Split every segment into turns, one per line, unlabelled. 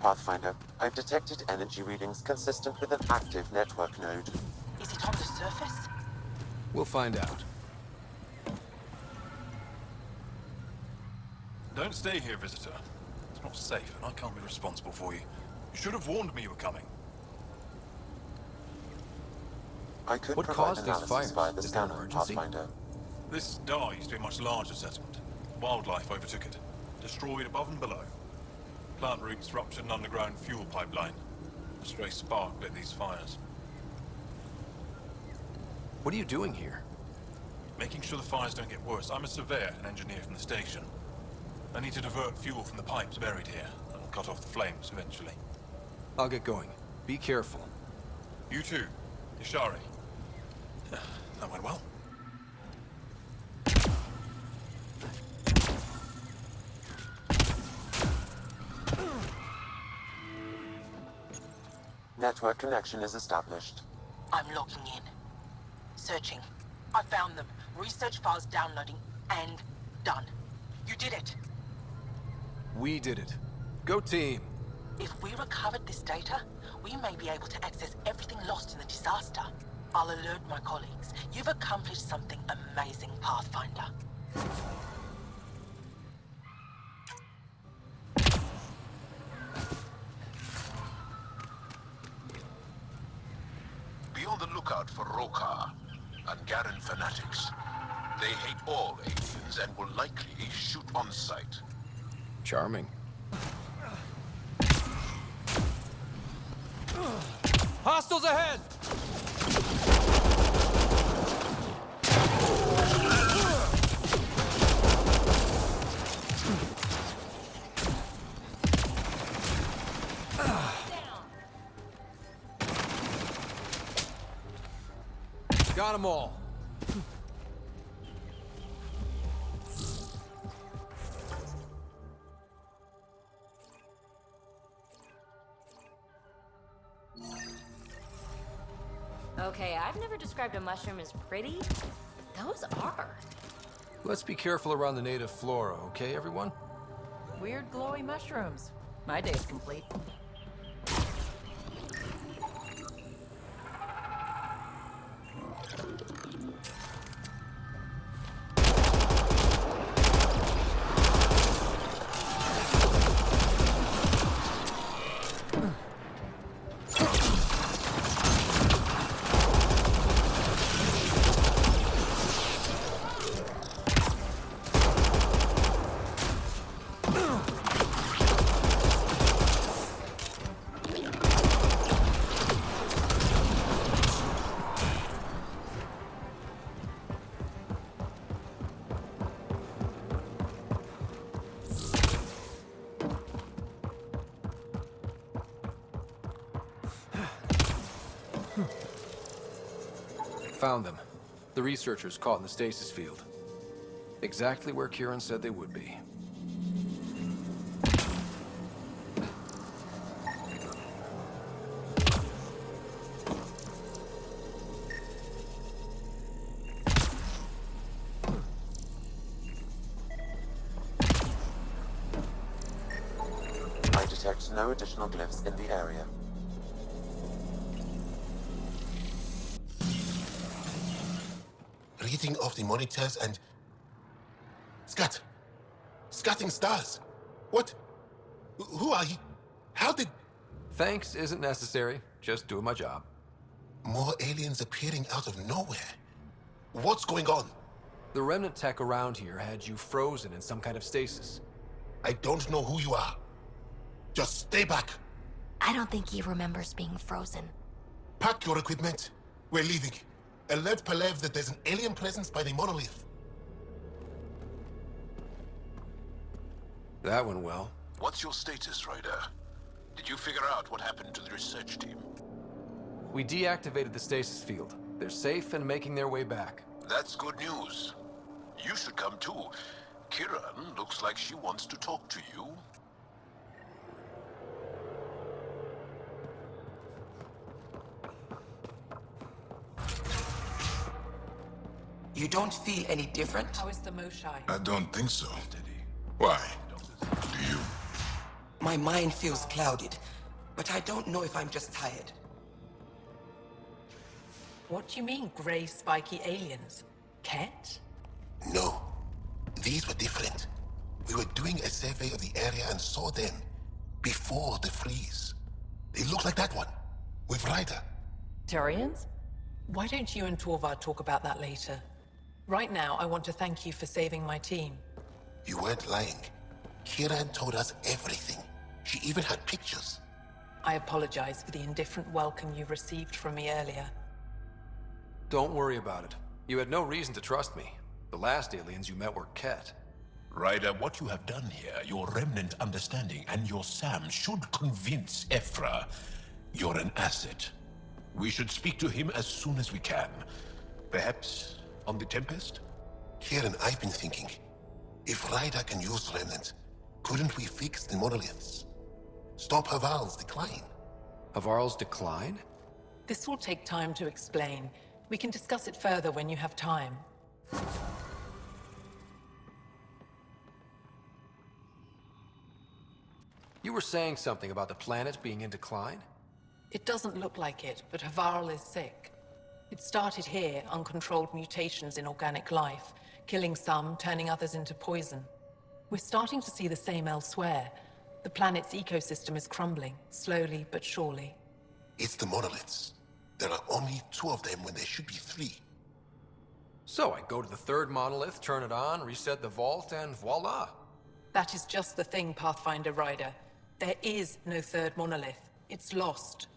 Pathfinder, I've detected energy readings consistent with an active network node.
Is it on the surface?
We'll find out.
Don't stay here, visitor. It's not safe, and I can't be responsible for you. You should have warned me you were coming.
I could
What
provide
caused these
analysis
fires?
via the
Is there an
scanner,
emergency?
Pathfinder.
This star used to be a much larger settlement. Wildlife overtook it, destroyed above and below. Plant roots ruptured an underground fuel pipeline. A stray spark lit these fires.
What are you doing here?
Making sure the fires don't get worse. I'm a surveyor and engineer from the station. I need to divert fuel from the pipes buried here and cut off the flames eventually.
I'll get going. Be careful.
You too, Ishari. That went well.
Network connection is established.
I'm logging in. Searching. I found them. Research files downloading and done. You did it.
We did it. Go team.
If we recovered this data, we may be able to access everything lost in the disaster. I'll alert my colleagues. You've accomplished something amazing, Pathfinder.
Be on the lookout for Rokar and Garen fanatics. They hate all aliens and will likely shoot on sight.
Charming. Hostiles ahead! Got them all.
Okay, I've never described a mushroom as pretty. Those are.
Let's be careful around the native flora, okay, everyone?
Weird glowy mushrooms. My day's complete.
Found them. The researchers caught in the stasis field. Exactly where Kieran said they would be.
I detect no additional glyphs in the area.
Reading of the monitors and... Scatting stars. What? Who are you? How did...
Thanks isn't necessary. Just doing my job.
More aliens appearing out of nowhere. What's going on?
The remnant tech around here had you frozen in some kind of stasis.
I don't know who you are. Just stay back.
I don't think he remembers being frozen.
Pack your equipment. We're leaving. Alert Palev that there's an alien presence by the monolith.
That went well.
What's your status, Ryder? Did you figure out what happened to the research team?
We deactivated the stasis field. They're safe and making their way back.
That's good news. You should come too. Kiran looks like she wants to talk to you.
You don't feel any different?
How is the Moshai?
I don't think so. Why? Do you? My mind feels clouded, but I don't know if I'm just tired.
What do you mean, grey spiky aliens? Ket?
No, these were different. We were doing a survey of the area and saw them before the freeze. They look like that one, with Ryder.
Turians? Why don't you and Torvald talk about that later? Right now, I want to thank you for saving my team.
You weren't lying. Kieran told us everything. She even had pictures.
I apologize for the indifferent welcome you received from me earlier.
Don't worry about it. You had no reason to trust me. The last aliens you met were Ket.
Ryder, what you have done here, your remnant understanding and your Sam should convince Ephra you're an asset. We should speak to him as soon as we can. Perhaps on the Tempest? Kieran, I've been thinking. If Ryder can use remnant, couldn't we fix the monoliths? Stop Haval's decline?
Havarl's decline?
This will take time to explain. We can discuss it further when you have time.
You were saying something about the planet being in decline?
It doesn't look like it, but Havarl is sick. It started here, uncontrolled mutations in organic life, killing some, turning others into poison. We're starting to see the same elsewhere. The planet's ecosystem is crumbling, slowly but surely.
It's the monoliths. There are only 2 of them when there should be 3.
So I go to the third monolith, turn it on, reset the vault, and voila!
That is just the thing, Pathfinder Rider. There is no third monolith. It's lost.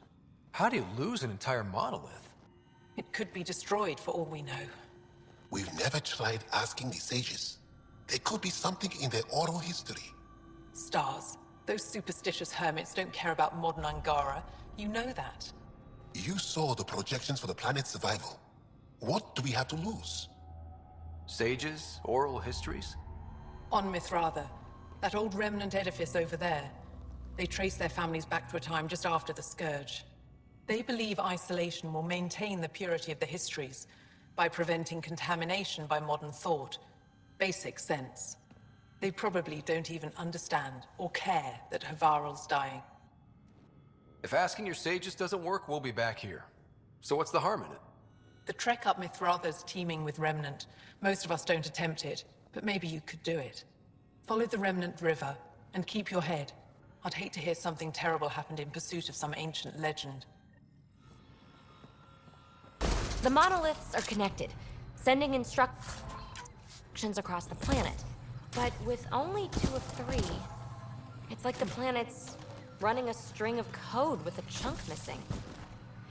How do you lose an entire monolith?
It could be destroyed for all we know.
We've never tried asking the sages. There could be something in their oral history.
Stars. Those superstitious hermits don't care about modern Angara. You know that.
You saw the projections for the planet's survival. What do we have to lose?
Sages? Oral histories?
On Mithratha, that old remnant edifice over there. They trace their families back to a time just after the Scourge. They believe isolation will maintain the purity of the histories by preventing contamination by modern thought. Basic sense. They probably don't even understand or care that Havarl's dying.
If asking your sages doesn't work, we'll be back here. So what's the harm in it?
The trek up Mithratha's teeming with Remnant. Most of us don't attempt it, but maybe you could do it. Follow the Remnant River, and keep your head. I'd hate to hear something terrible happened in pursuit of some ancient legend.
The monoliths are connected, sending instructions across the planet. But with only 2 of 3, it's like the planet's running a string of code with a chunk missing.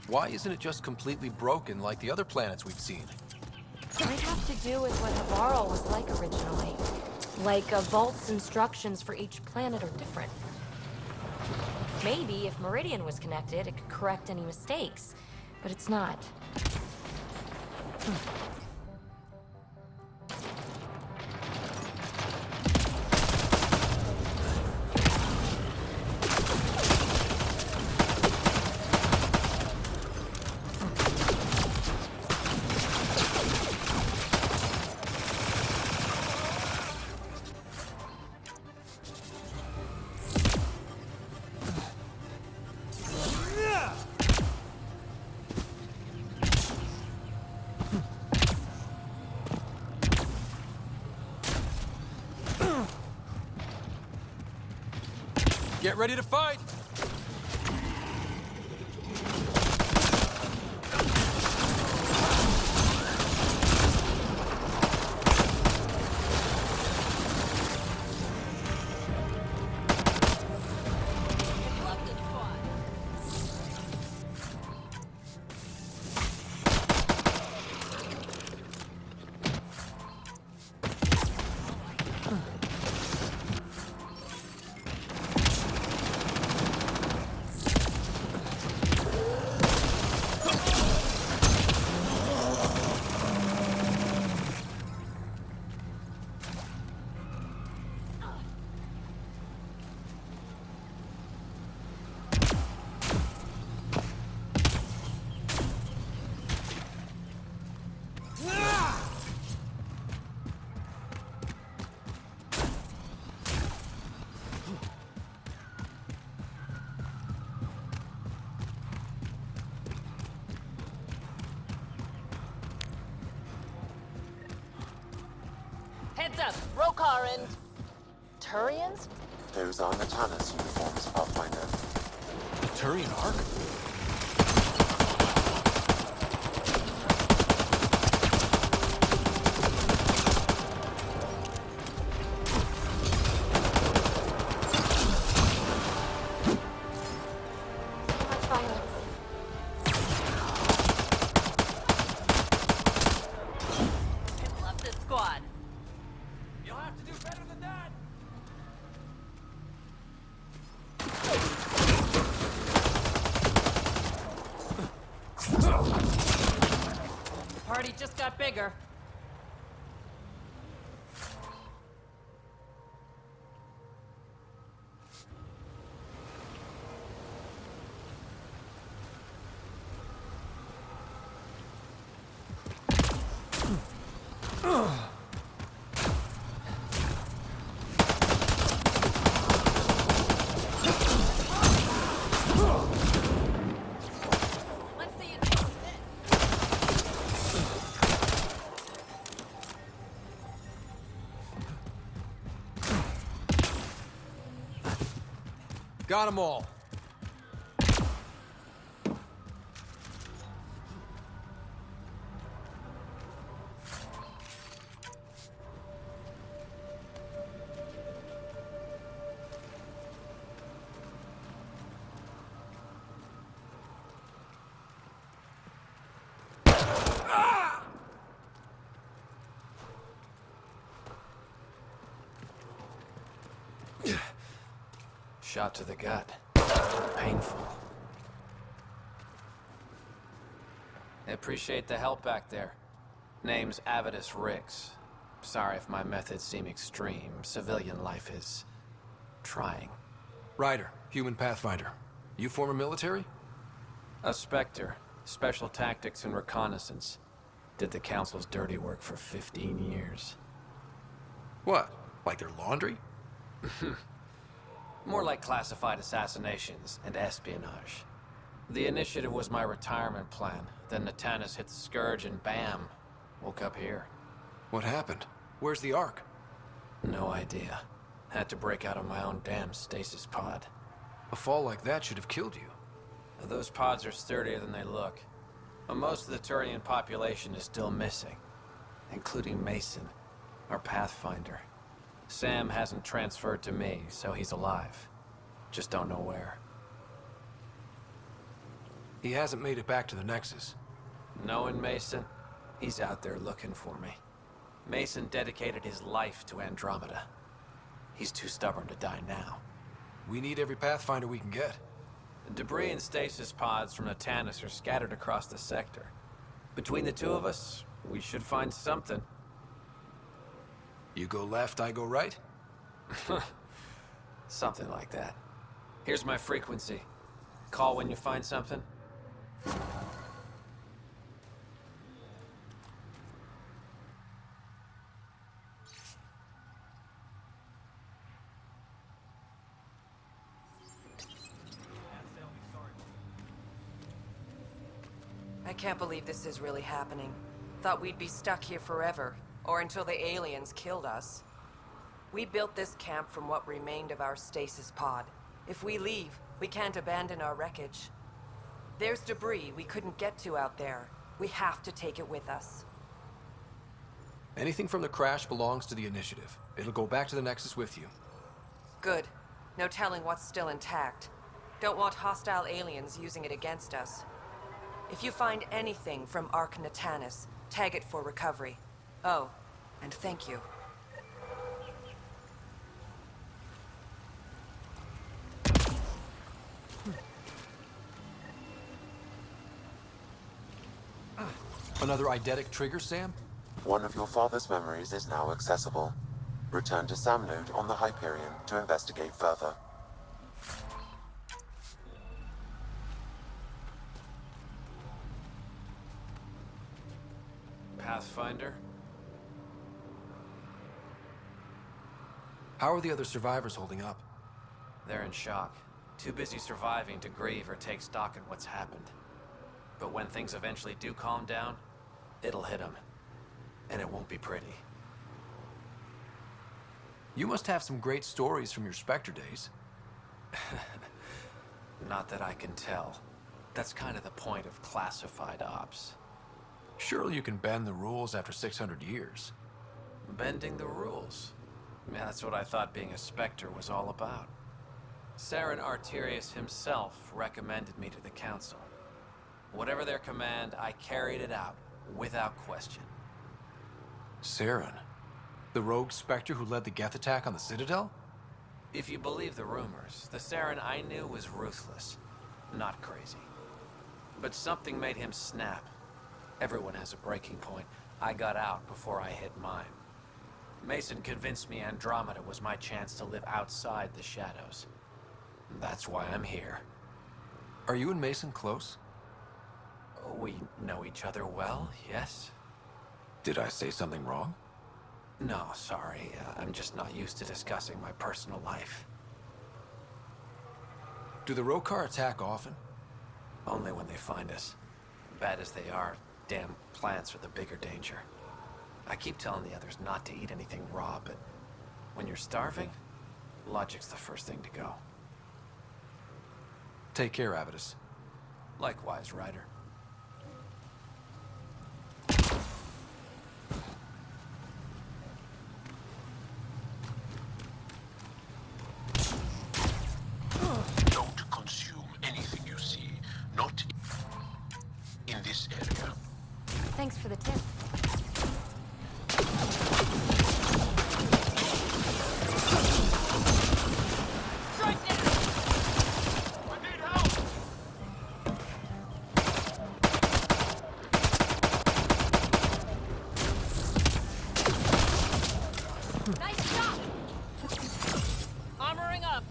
Why isn't it just completely broken like the other planets we've seen?
It might have to do with what Havarl was like originally. Like a vault's instructions for each planet are different. Maybe if Meridian was connected, it could correct any mistakes. But it's not.
Get ready to fight!
Heads up, Rokar and... Turians?
Those are Natanus uniforms, Pathfinder.
The Turian Ark?
Much violence.
I love this squad.
You'll have to do better than that!
The party just got bigger. Let's see it.
Got them all. Shot to the gut. Painful. I appreciate the help back there. Name's Avidus Rix. Sorry if my methods seem extreme. Civilian life is... trying. Ryder, human pathfinder. You former military? A Spectre. Special tactics and reconnaissance. Did the Council's dirty work for 15 years. What? Like their laundry? More like classified assassinations and espionage. The initiative was my retirement plan. Then Natanus hit the Scourge and bam, woke up here. What happened? Where's the Ark? No idea. Had to break out of my own damn stasis pod. A fall like that should have killed you. Those pods are sturdier than they look. But most of the Turian population is still missing, including Mason, our pathfinder. Sam hasn't transferred to me, so he's alive. Just don't know where. He hasn't made it back to the Nexus. Knowing Mason, he's out there looking for me. Mason dedicated his life to Andromeda. He's too stubborn to die now. We need every Pathfinder we can get. The debris and stasis pods from Natanus are scattered across the sector. Between the two of us, we should find something. You go left, I go right? Something like that. Here's my frequency. Call when you find something.
I can't believe this is really happening. Thought we'd be stuck here forever, or until the aliens killed us. We built this camp from what remained of our stasis pod. If we leave, we can't abandon our wreckage. There's debris we couldn't get to out there. We have to take it with us.
Anything from the crash belongs to the Initiative. It'll go back to the Nexus with you.
Good. No telling what's still intact. Don't want hostile aliens using it against us. If you find anything from Ark Natanus, tag it for recovery. Oh, and thank you.
Another eidetic trigger, Sam?
One of your father's memories is now accessible. Return to Sam Node on the Hyperion to investigate further.
Pathfinder? How are the other survivors holding up? They're in shock. Too busy surviving to grieve or take stock in what's happened. But when things eventually do calm down, it'll hit them. And it won't be pretty. You must have some great stories from your Spectre days. Not that I can tell. That's kind of the point of classified ops. Surely you can bend the rules after 600 years. Bending the rules? Man, that's what I thought being a Spectre was all about. Saren Arterius himself recommended me to the Council. Whatever their command, I carried it out, without question. Saren? The rogue Spectre who led the Geth attack on the Citadel? If you believe the rumors, the Saren I knew was ruthless, not crazy. But something made him snap. Everyone has a breaking point. I got out before I hit mine. Mason convinced me Andromeda was my chance to live outside the shadows. That's why I'm here. Are you and Mason close? We know each other well, yes. Did I say something wrong? No, sorry. I'm just not used to discussing my personal life. Do the Rokar attack often? Only when they find us. Bad as they are, damn plants are the bigger danger. I keep telling the others not to eat anything raw, but when you're starving, logic's the first thing to go. Take care, Avidus. Likewise, Ryder.
Don't consume anything you see, not in this area.
Thanks for the tip.
Strike down!
I need help!
Nice shot! Armoring up.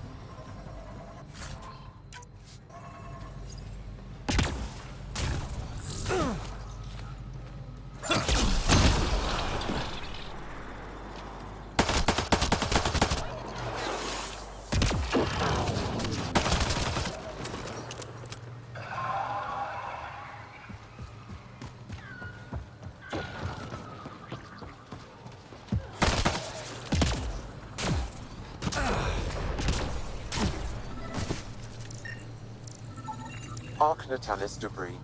Arc Natalis debris.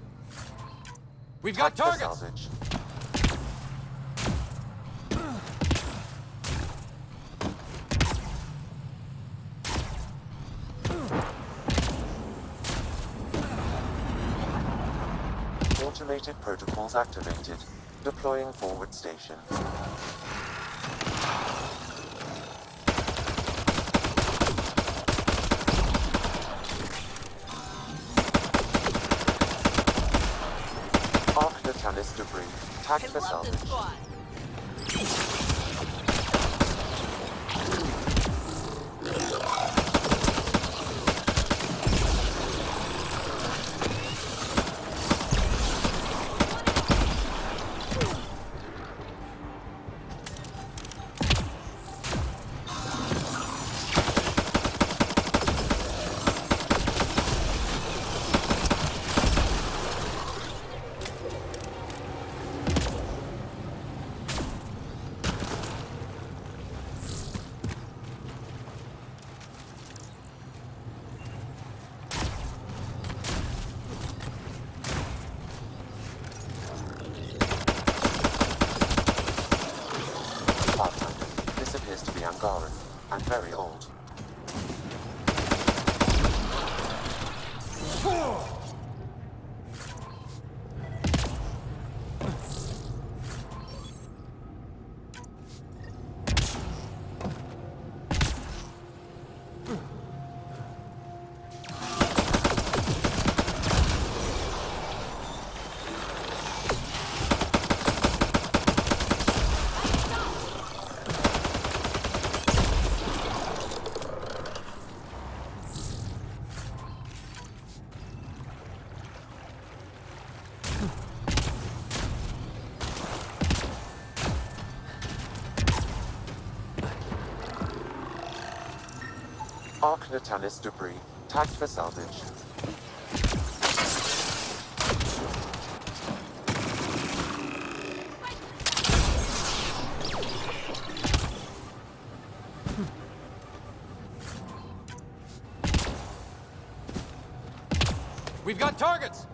We've got
Tag for
targets!
salvage. Automated protocols activated. Deploying forward station. Arc Natalis debris. Tag
I
for
love this
salvage.
squad.
Pathfinder. This appears to be Angaran, and very old. Arc Natalis debris. Tagged for salvage.
We've got targets!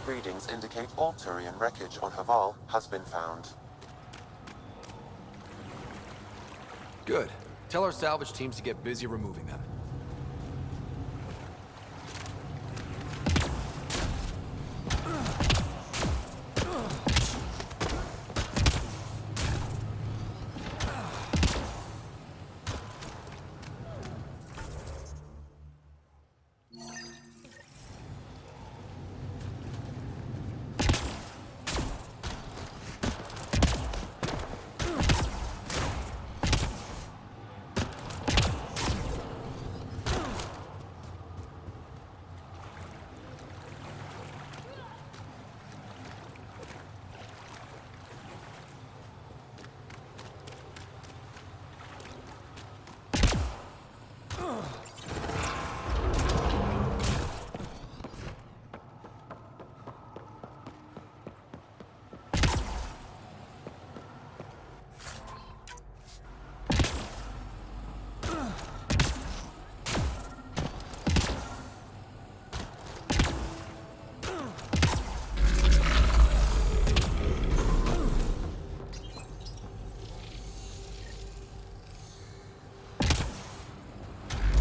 Readings indicate all Turian wreckage on Haval has been found.
Good. Tell our salvage teams to get busy removing them.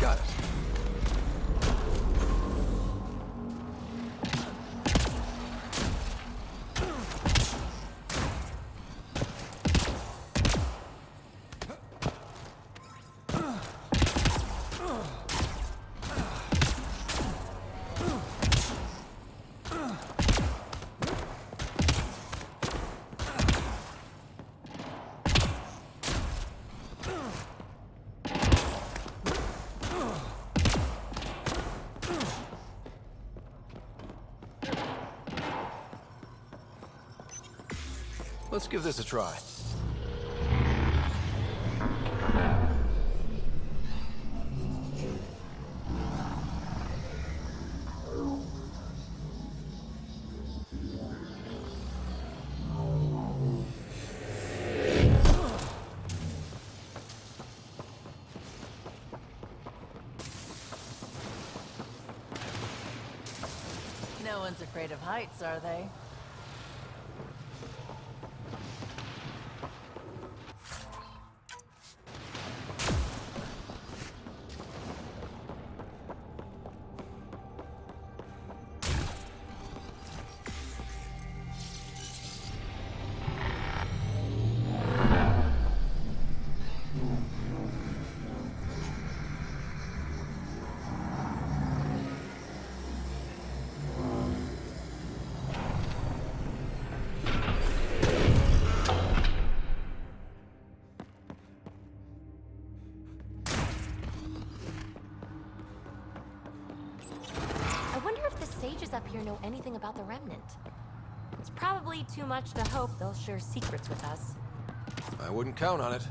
Got it. Let's give this a try.
No one's afraid of heights, are they?
Sages up here know anything about the Remnant. It's probably too much to hope they'll share secrets with us.
I wouldn't count on it.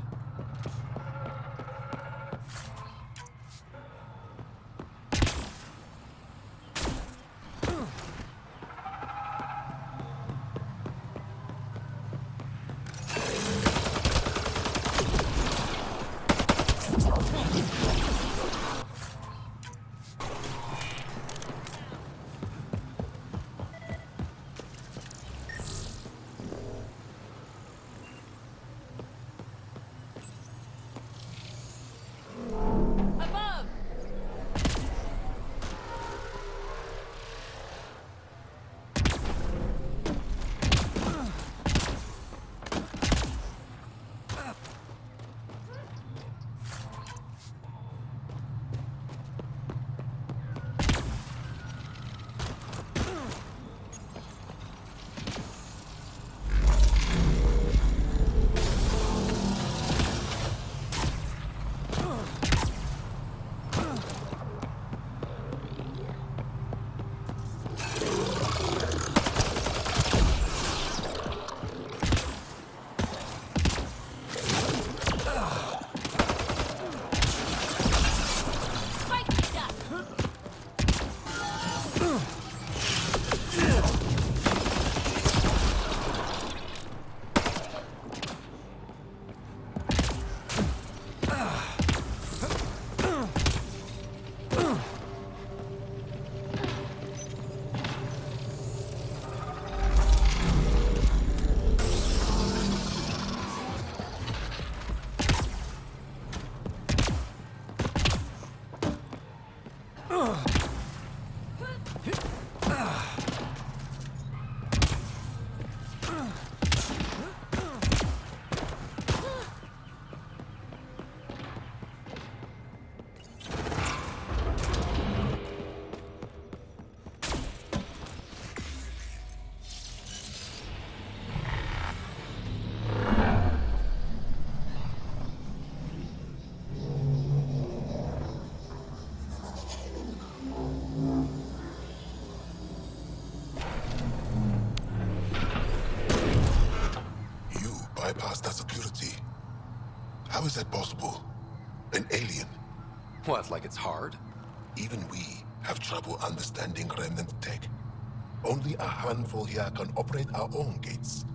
You bypassed that security. How is that possible? An alien?
What, like it's hard?
Even we have trouble understanding remnant tech. Only a handful here can operate our own gates.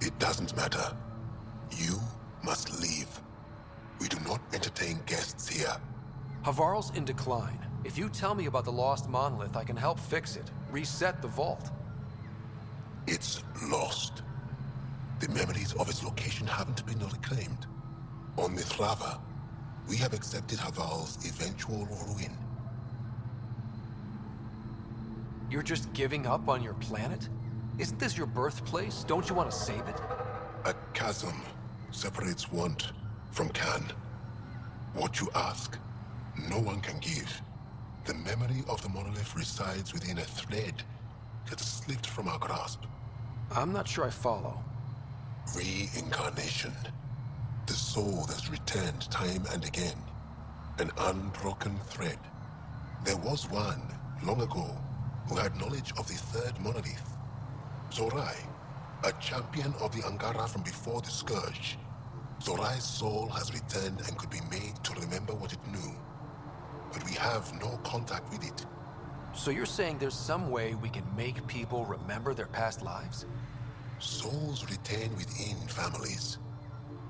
It doesn't matter. You must leave. We do not entertain guests here.
Havarl's in decline. If you tell me about the lost monolith, I can help fix it. Reset the vault.
It's lost. The memories of its location haven't been reclaimed. On Mithrava, we have accepted Havarl's eventual ruin.
You're just giving up on your planet? Isn't this your birthplace? Don't you want to save it?
A chasm separates want from can. What you ask, no one can give. The memory of the monolith resides within a thread that slipped from our grasp.
I'm not sure I follow.
Reincarnation. The soul that's returned time and again. An unbroken thread. There was one, long ago, who had knowledge of the third monolith. Zorai, a champion of the Angara from before the Scourge. Zorai's soul has returned and could be made to remember what it knew. But we have no contact with it.
So you're saying there's some way we can make people remember their past lives?
Souls retain within families.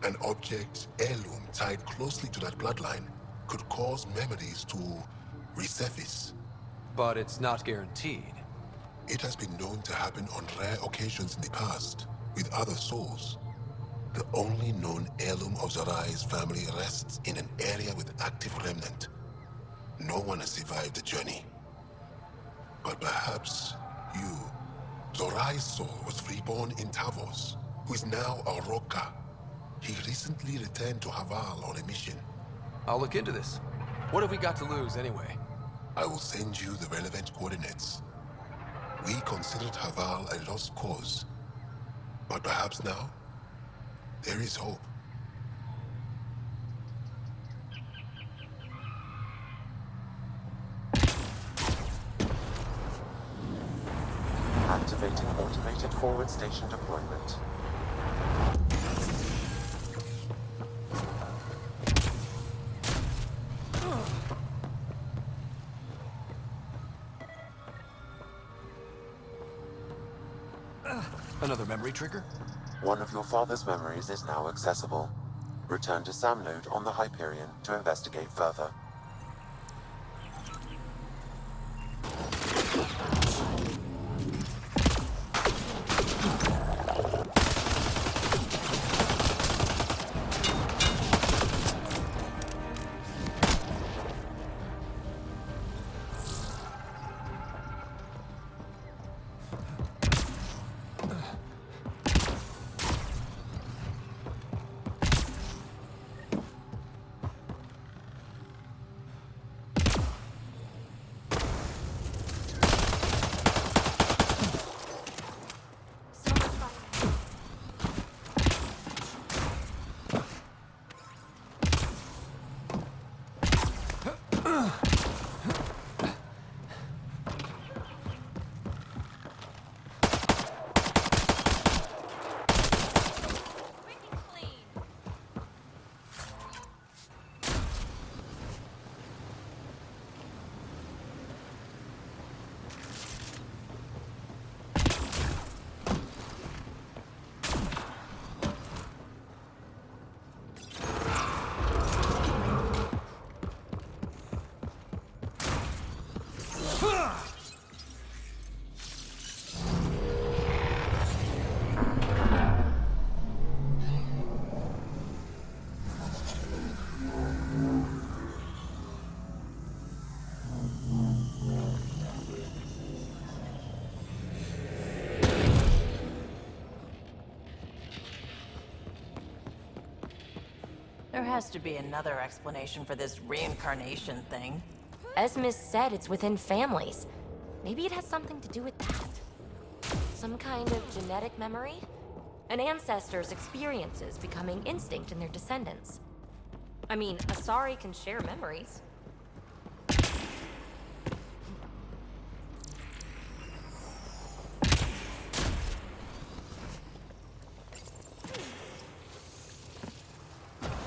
An object, heirloom tied closely to that bloodline could cause memories to resurface.
But it's not guaranteed.
It has been known to happen on rare occasions in the past, with other souls. The only known heirloom of Zorai's family rests in an area with active remnant. No one has survived the journey. But perhaps you. Zorai's soul was reborn in Tavos, who is now a Roka. He recently returned to Havarl on a mission.
I'll look into this. What have we got to lose, anyway?
I will send you the relevant coordinates. We considered Havarl a lost cause. But perhaps now, there is hope.
Activating automated forward station deployment.
Another memory trigger?
One of your father's memories is now accessible. Return to Sam Node on the Hyperion to investigate further.
has to be another explanation for this reincarnation thing.
Esmis said it's within families. Maybe it has something to do with that. Some kind of genetic memory? An ancestor's experiences becoming instinct in their descendants. I mean, Asari can share memories.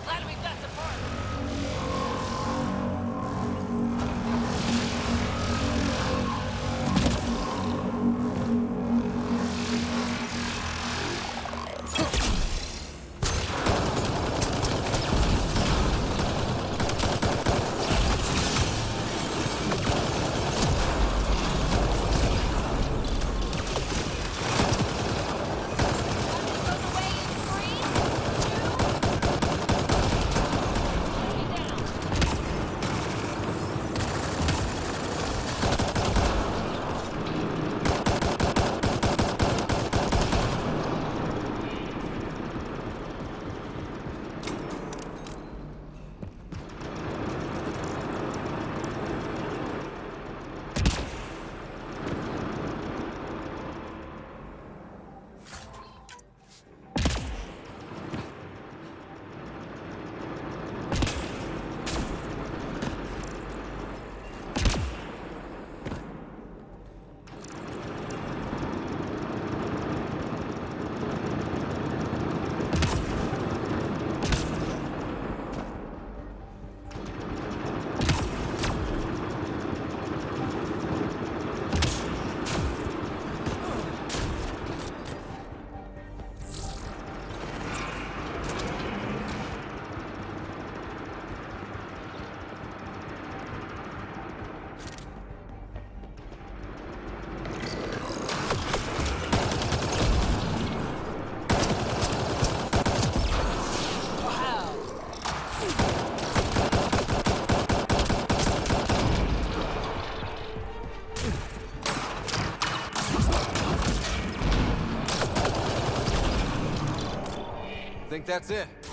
Glad we've got support!
Think that's it?